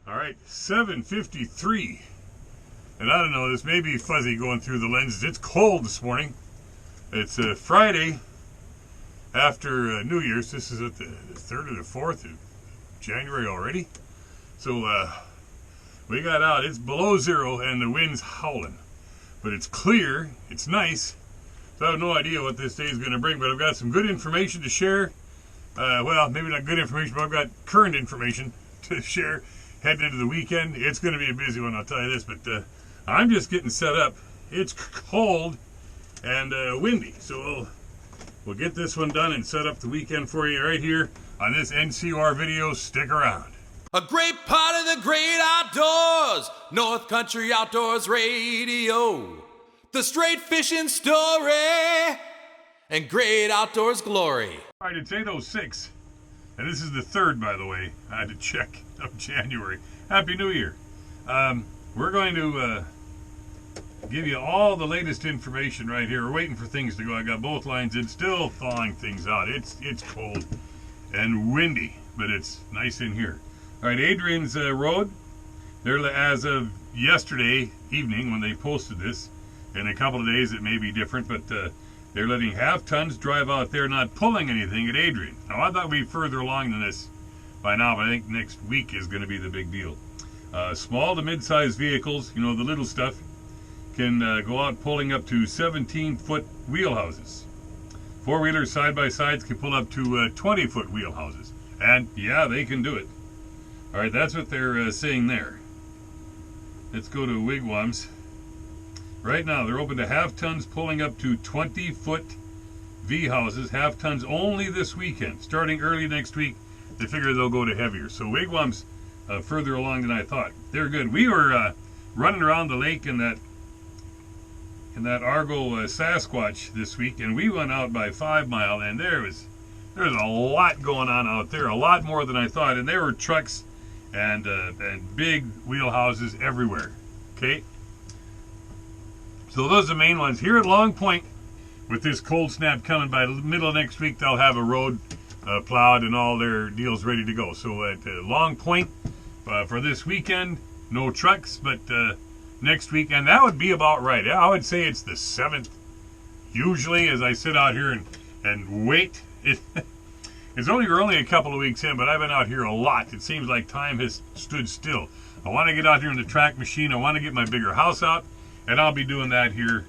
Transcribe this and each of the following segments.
All right, 7:53. And I don't know, this may be fuzzy going through the lenses. It's cold this morning. It's Friday after New Year's. This is at the 3rd or the 4th of January already. So we got out. It's below zero and the wind's howling. But it's clear. It's nice. So I have no idea what this day is going to bring. But I've got some good information to share. Well, maybe not good information, but I've got current information to share heading into the weekend. It's going to be a busy one, I'll tell you this. But I'm just getting set up. It's cold and windy. So we'll get this one done and set up the weekend for you right here on this NCOR video. Stick around. A great part of the great outdoors, North Country Outdoors Radio. The straight fishing story and great outdoors glory. All right, it's 8:06, and this is the 3rd, by the way. I had to check of January. Happy New Year. We're going to give you all the latest information right here. We're waiting for things to go. I got both lines in, still thawing things out. It's cold and windy, but it's nice in here. All right, Adrian's Road, they're, as of yesterday evening when they posted this, in a couple of days it may be different, but they're letting half tons drive out there, not pulling anything at Adrian. Now, I thought we'd be further along than this by now, but I think next week is going to be the big deal. Small to mid-sized vehicles, you know, the little stuff, can go out pulling up to 17-foot wheelhouses. Four-wheelers, side-by-sides can pull up to 20-foot wheelhouses. And, yeah, they can do it. All right, that's what they're saying there. Let's go to Wigwams. Right now, they're open to half tons pulling up to 20-foot V-houses. Half tons only this weekend. Starting early next week, they figure they'll go to heavier. So Wigwams further along than I thought. They're good. We were running around the lake in that Argo Sasquatch this week, and we went out by 5 Mile, and there's a lot going on out there, a lot more than I thought, and there were trucks and big wheelhouses everywhere. Okay. So those are the main ones. Here at Long Point, with this cold snap coming by the middle of next week, they'll have a road plowed and all their deals ready to go. So at Long Point, for this weekend, no trucks, but next weekend, that would be about right. I would say it's the 7th. Usually, as I sit out here and wait, we're only a couple of weeks in, but I've been out here a lot. It seems like time has stood still. I want to get out here in the track machine. I want to get my bigger house out. And I'll be doing that here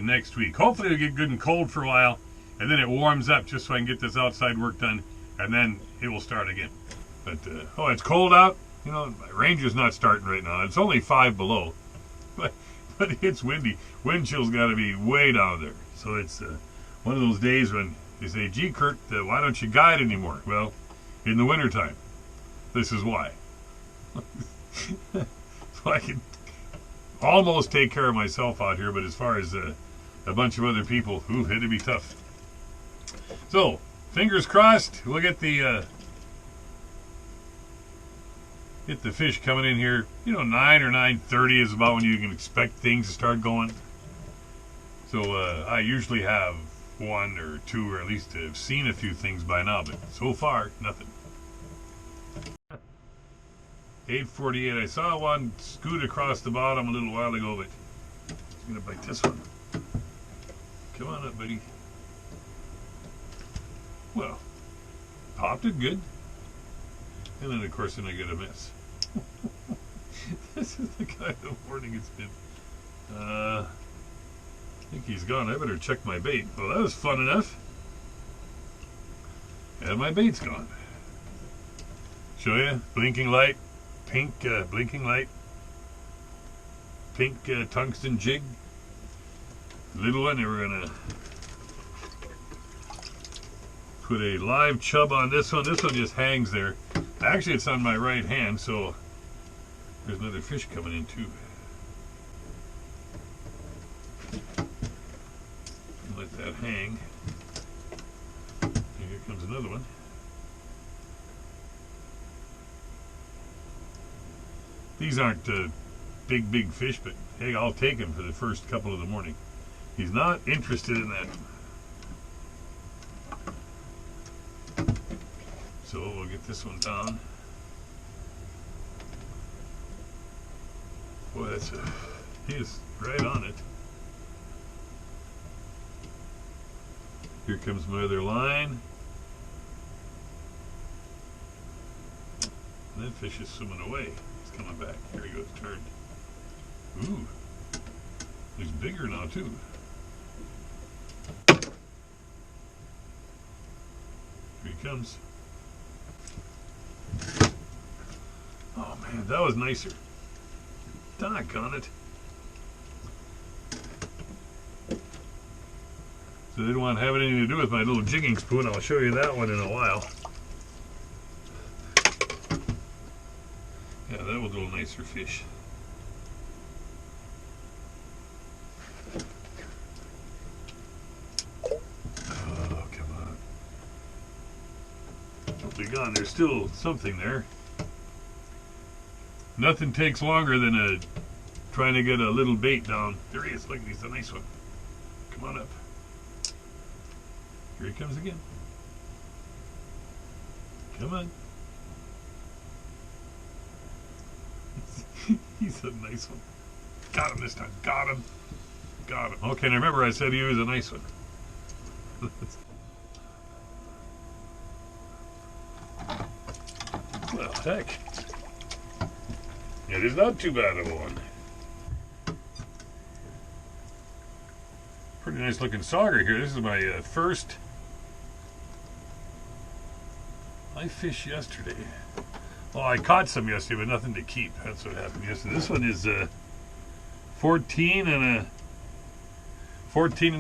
next week. Hopefully it'll get good and cold for a while, and then it warms up just so I can get this outside work done, and then it will start again. But, it's cold out. You know, my ranger's not starting right now. It's only 5 below, but it's windy. Wind chill's got to be way down there. So it's one of those days when you say, gee, Kurt, why don't you guide anymore? Well, in the wintertime, this is why. So I can almost take care of myself out here, but as far as a bunch of other people, it'd be tough. So, fingers crossed, we'll get the fish coming in here. You know, 9 or 9:30 is about when you can expect things to start going. So, I usually have 1 or 2, or at least have seen a few things by now, but so far, nothing. 8:48. I saw one scoot across the bottom a little while ago, but I'm going to bite this one. Come on up, buddy. Well, popped it good. And then, of course, then I get a miss. This is the kind of morning it's been. I think he's gone. I better check my bait. Well, that was fun enough. And my bait's gone. Show you. Blinking light. Pink blinking light, pink tungsten jig, little one. And we're gonna put a live chub on this one. This one just hangs there. Actually, it's on my right hand, so there's another fish coming in too. Let that hang. And here comes another one. These aren't big fish, but hey, I'll take him for the first couple of the morning. He's not interested in that. So we'll get this one down. Boy, he is right on it. Here comes my other line. And that fish is swimming away. He's coming back. Here he goes, turned. Ooh. He's bigger now, too. Here he comes. Oh, man, that was nicer. Doggone it. So they didn't want to have anything to do with my little jigging spoon. I'll show you that one in a while. Yeah, that was a little nicer fish. Oh, come on. Don't be gone. There's still something there. Nothing takes longer than trying to get a little bait down. There he is. Look, he's a nice one. Come on up. Here he comes again. Come on. He's a nice one. Got him this time. Got him. Got him. Okay, and remember I said he was a nice one. Well, heck. It is not too bad of a one. Pretty nice looking sauger here. This is my first. I fished yesterday. Well, I caught some yesterday, but nothing to keep. That's what happened yesterday. This one is 14 and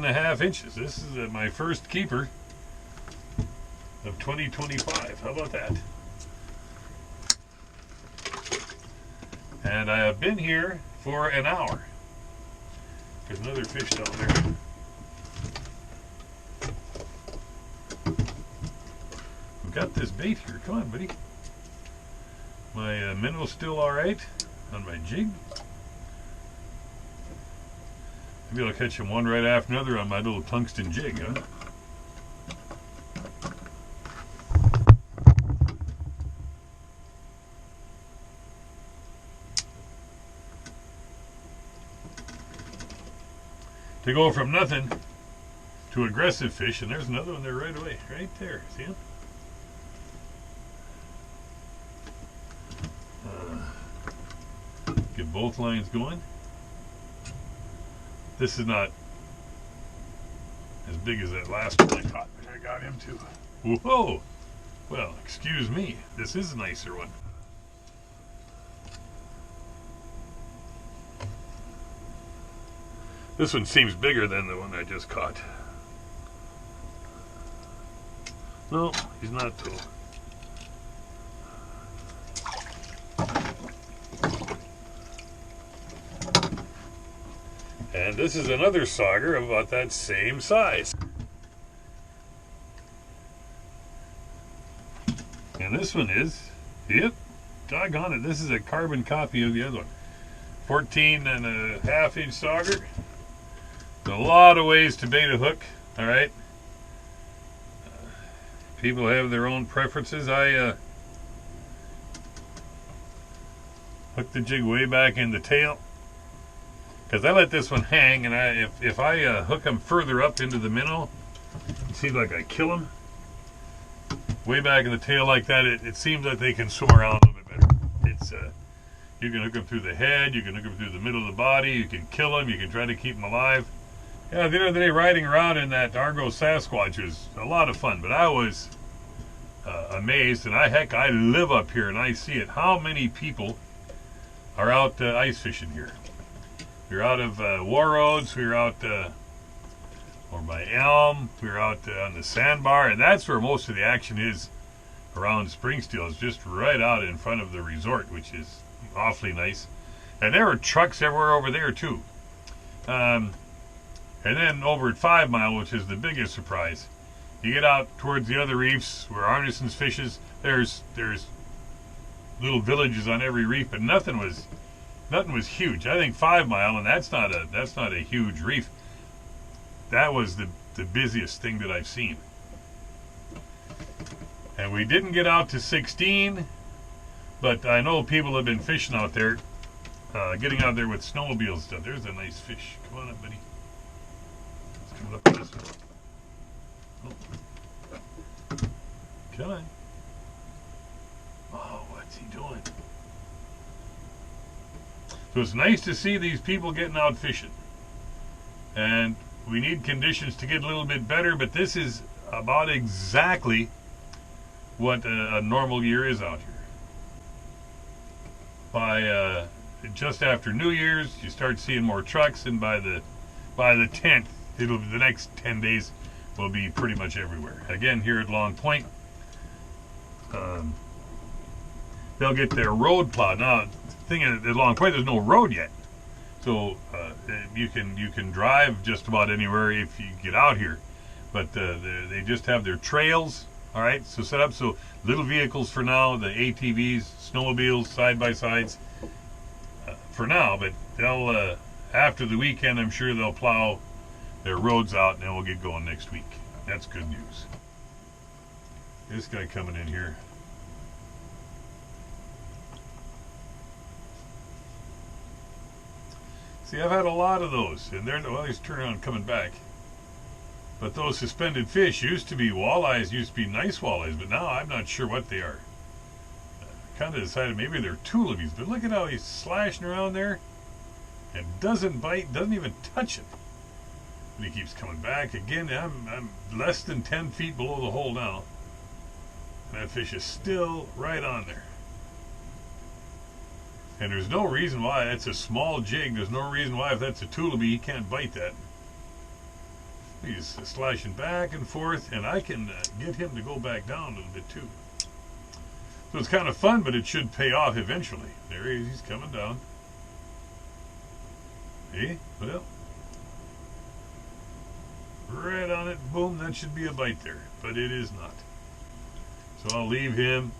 a half inches. This is my first keeper of 2025. How about that? And I have been here for an hour. There's another fish down there. We've got this bait here. Come on, buddy. My minnow's still alright on my jig. Maybe I'll catch him one right after another on my little tungsten jig, huh? To go from nothing to aggressive fish, and there's another one there right away, right there. See him? Get both lines going. This is not as big as that last one I caught, but I got him too. Whoa! Well, excuse me. This is a nicer one. This one seems bigger than the one I just caught. No, he's not though. And this is another sauger of about that same size. And this one is, yep, doggone it, this is a carbon copy of the other one. 14 and a half inch sauger. There's a lot of ways to bait a hook, alright? People have their own preferences. I hook the jig way back in the tail. Because I let this one hang, and if I hook them further up into the minnow, it seems like I kill them. Way back in the tail like that, it seems like they can swim around a little bit better. It's you can hook them through the head, you can hook them through the middle of the body, you can kill them, you can try to keep them alive. Yeah, the other day riding around in that Argo Sasquatch was a lot of fun, but I was amazed, and I live up here and I see it. How many people are out ice fishing here? We're out of War Roads, we're out or by Elm, we're out on the sandbar, and that's where most of the action is around Springsteel. It's just right out in front of the resort, which is awfully nice. And there were trucks everywhere over there too. And then over at 5 Mile, which is the biggest surprise, you get out towards the other reefs where Arneson's fishes. There's little villages on every reef, but nothing was huge. I think 5 Mile, and that's not a huge reef. That was the busiest thing that I've seen. And we didn't get out to 16, but I know people have been fishing out there getting out there with snowmobile stuff. There's a nice fish. Come on up, buddy. It's coming up this way. Oh. Come on. Oh, what's he doing? So it's nice to see these people getting out fishing. And we need conditions to get a little bit better, but this is about exactly what a normal year is out here. By just after New Year's, you start seeing more trucks, and by the 10th, the next 10 days will be pretty much everywhere. Again, here at Long Point, they'll get their road plowed. Now, the thing is, at Long Point, there's no road yet, so you can drive just about anywhere if you get out here. But they just have their trails. All right, so set up so little vehicles for now, the ATVs, snowmobiles, side by sides for now. But they'll after the weekend, I'm sure they'll plow their roads out, and then we'll get going next week. That's good news. This guy coming in here. See, I've had a lot of those, and well, he's turning around and coming back. But those suspended fish used to be walleyes, used to be nice walleyes, but now I'm not sure what they are. Kind of decided maybe they're tulipies, but look at how he's slashing around there and doesn't bite, doesn't even touch it. And he keeps coming back again. I'm less than 10 feet below the hole now, and that fish is still right on there. And there's no reason why. That's a small jig. There's no reason why, if that's a tulipy, he can't bite that. He's slashing back and forth, and I can get him to go back down a little bit too. So it's kind of fun, but it should pay off eventually. There he is. He's coming down. Hey, well, right on it. Boom, that should be a bite there, but it is not. So I'll leave him.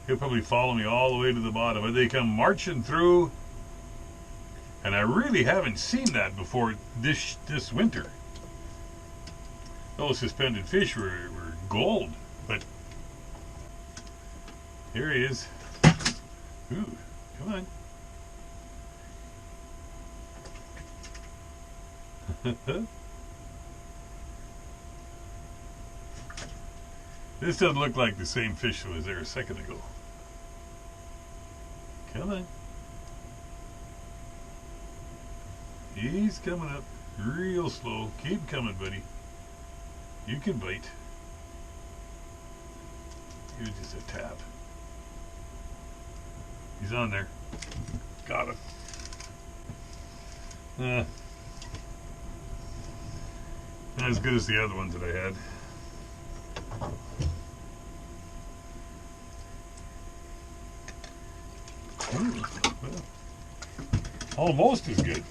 He'll probably follow me all the way to the bottom. But they come marching through. And I really haven't seen that before this winter. Those suspended fish were gold, but here he is. Ooh, come on. This doesn't look like the same fish that was there a second ago. Come on. He's coming up real slow. Keep coming, buddy. You can bite. Here's just a tap. He's on there. Got him. Not as good as the other ones that I had. Ooh, well, almost as good.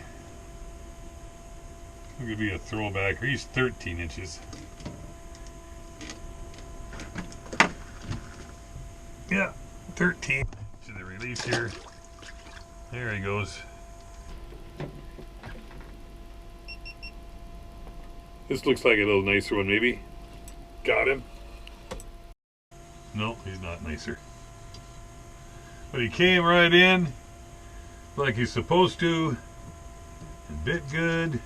It could be a throwback. He's 13 inches. Yeah, 13. To the release here. There he goes. This looks like a little nicer one, maybe. Got him. No, he's not nicer. But he came right in like he's supposed to. And bit good.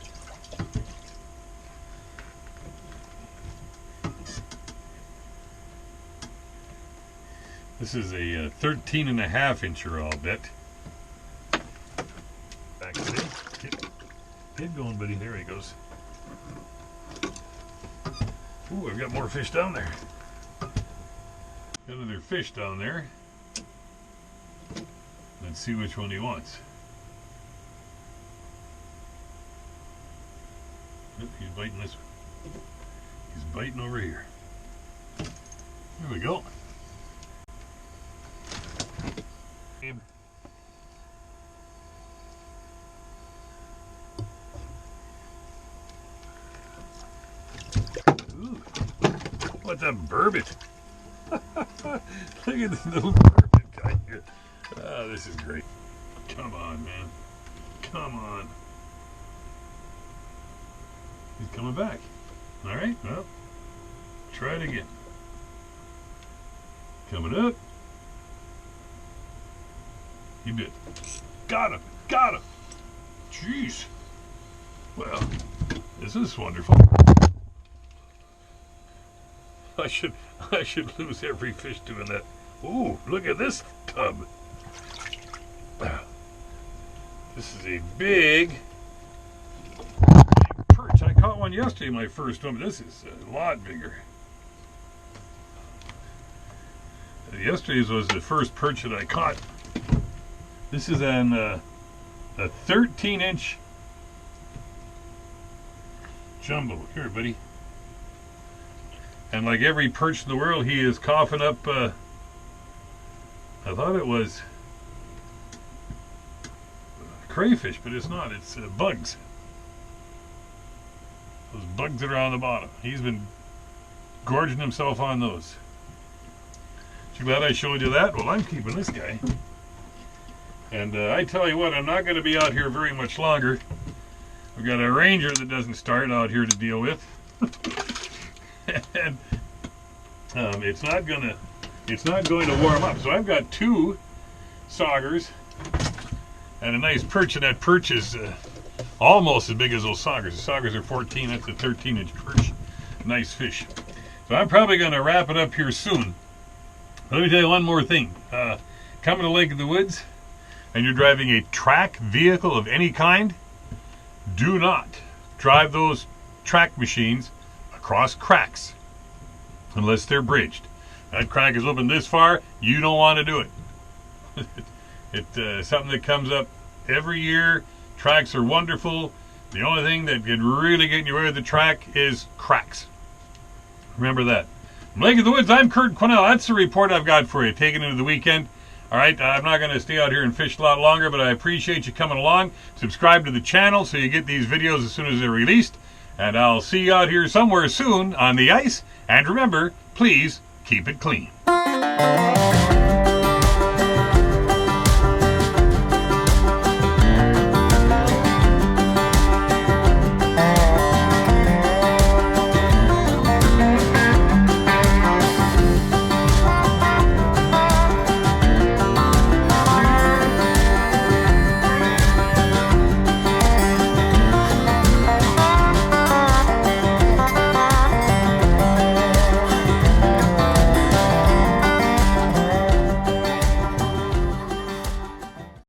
This is a 13 and a half incher, I'll bet. Back today. Get going, buddy. There he goes. Ooh, I've got more fish down there. Got another fish down there. Let's see which one he wants. Oop, he's biting this one. He's biting over here. There we go. Ooh, what's a burbot? Look at this little burbot guy here. Oh, this is great. Come on, man. Come on. He's coming back. All right, well, try it again. Coming up. He did. Got him. Got him. Jeez. Well, this is wonderful. I should lose every fish doing that. Ooh, look at this tub. This is a big perch. I caught one yesterday, my first one, but this is a lot bigger. Yesterday's was the first perch that I caught. This is a 13-inch jumbo. Here, buddy. And like every perch in the world, he is coughing up, I thought it was crayfish, but it's not. It's bugs. Those bugs that are on the bottom. He's been gorging himself on those. You glad I showed you that? Well, I'm keeping this guy. And I tell you what, I'm not going to be out here very much longer. We've got a ranger that doesn't start out here to deal with. And it's not going to warm up. So I've got 2 saugers and a nice perch, and that perch is almost as big as those saugers. The saugers are 14. That's a 13-inch perch. Nice fish. So I'm probably going to wrap it up here soon. Let me tell you one more thing. Coming to Lake of the Woods, and you're driving a track vehicle of any kind, do not drive those track machines across cracks unless they're bridged. That crack is open this far, you don't want to do it. It's something that comes up every year. Tracks are wonderful. The only thing that could really get in your way with the track is cracks. Remember that. From Lake of the Woods, I'm Kurt Quinnell. That's the report I've got for you, taking into the weekend. All right, I'm not going to stay out here and fish a lot longer, but I appreciate you coming along. Subscribe to the channel so you get these videos as soon as they're released. And I'll see you out here somewhere soon on the ice. And remember, please keep it clean.